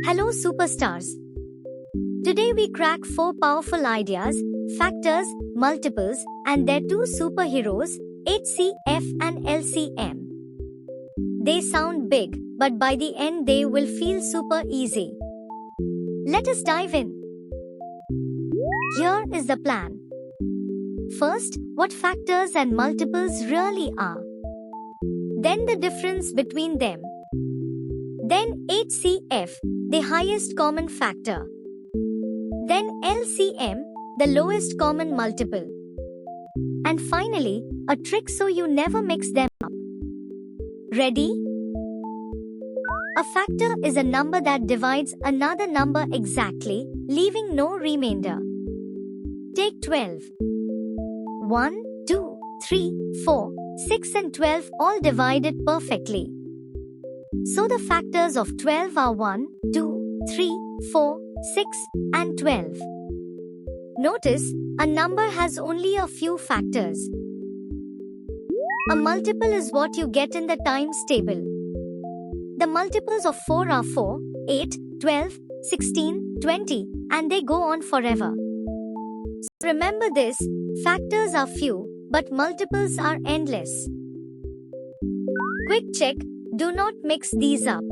Hello superstars. Today we crack 4 powerful ideas, factors, multiples, and their 2 superheroes, HCF and LCM. They sound big, but by the end they will feel super easy. Let us dive in. Here is the plan. First, what factors and multiples really are. Then the difference between them. Then HCF, the highest common factor. Then LCM, the lowest common multiple. And finally, a trick so you never mix them up. Ready? A factor is a number that divides another number exactly, leaving no remainder. Take 12. 1, 2, 3, 4, 6 and 12 all divided perfectly. So the factors of 12 are 1, 2, 3, 4, 6, and 12. Notice, a number has only a few factors. A multiple is what you get in the times table. The multiples of 4 are 4, 8, 12, 16, 20, and they go on forever. So remember this, factors are few, but multiples are endless. Quick check, do not mix these up.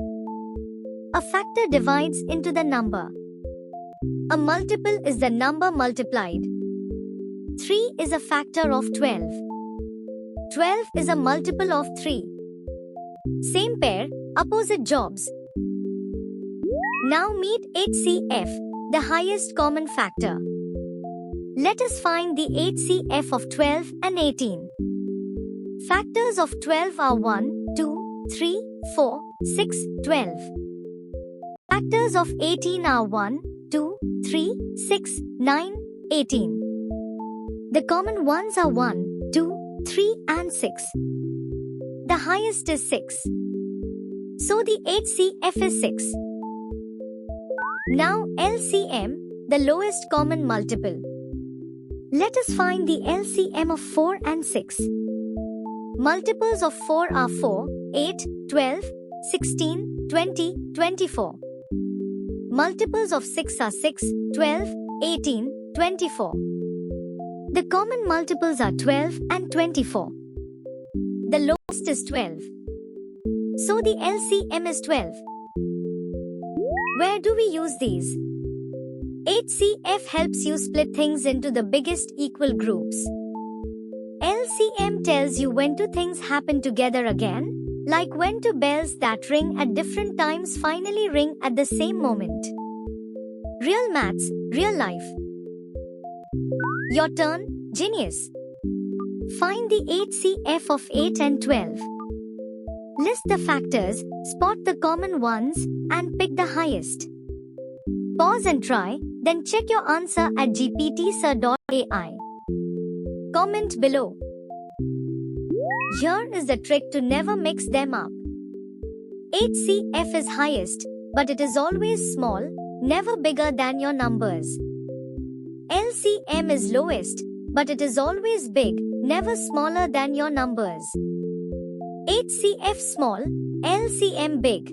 A factor divides into the number. A multiple is the number multiplied. 3 is a factor of 12. 12 is a multiple of 3. Same pair, opposite jobs. Now meet HCF, the highest common factor. Let us find the HCF of 12 and 18. Factors of 12 are 1, 2, 3, 4, 6, 12. Factors of 18 are 1, 2, 3, 6, 9, 18. The common ones are 1, 2, 3 and 6. The highest is 6. So the HCF is 6. Now LCM, the lowest common multiple. Let us find the LCM of 4 and 6. Multiples of 4 are 4, 8, 12, 16, 20, 24. Multiples of 6 are 6, 12, 18, 24. The common multiples are 12 and 24. The lowest is 12. So the LCM is 12. Where do we use these? HCF helps you split things into the biggest equal groups. LCM tells you when two things happen together again, like when two bells that ring at different times finally ring at the same moment. Real maths, real life. Your turn, genius. Find the HCF of 8 and 12. List the factors, spot the common ones, and pick the highest. Pause and try, then check your answer at GPTSir.ai. Comment below. Here is the trick to never mix them up. HCF is highest, but it is always small, never bigger than your numbers. LCM is lowest, but it is always big, never smaller than your numbers. HCF small, LCM big.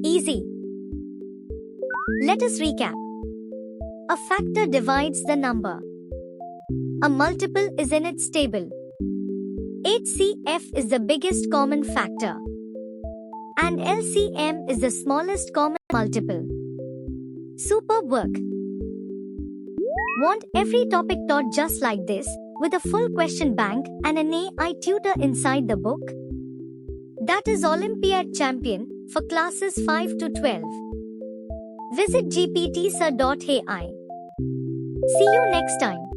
Easy. Let us recap. A factor divides the number. A multiple is in its table. HCF is the biggest common factor. And LCM is the smallest common multiple. Superb work. Want every topic taught just like this, with a full question bank and an AI tutor inside the book? That is Olympiad Champion for classes 5 to 12. Visit GPTSir.ai. See you next time.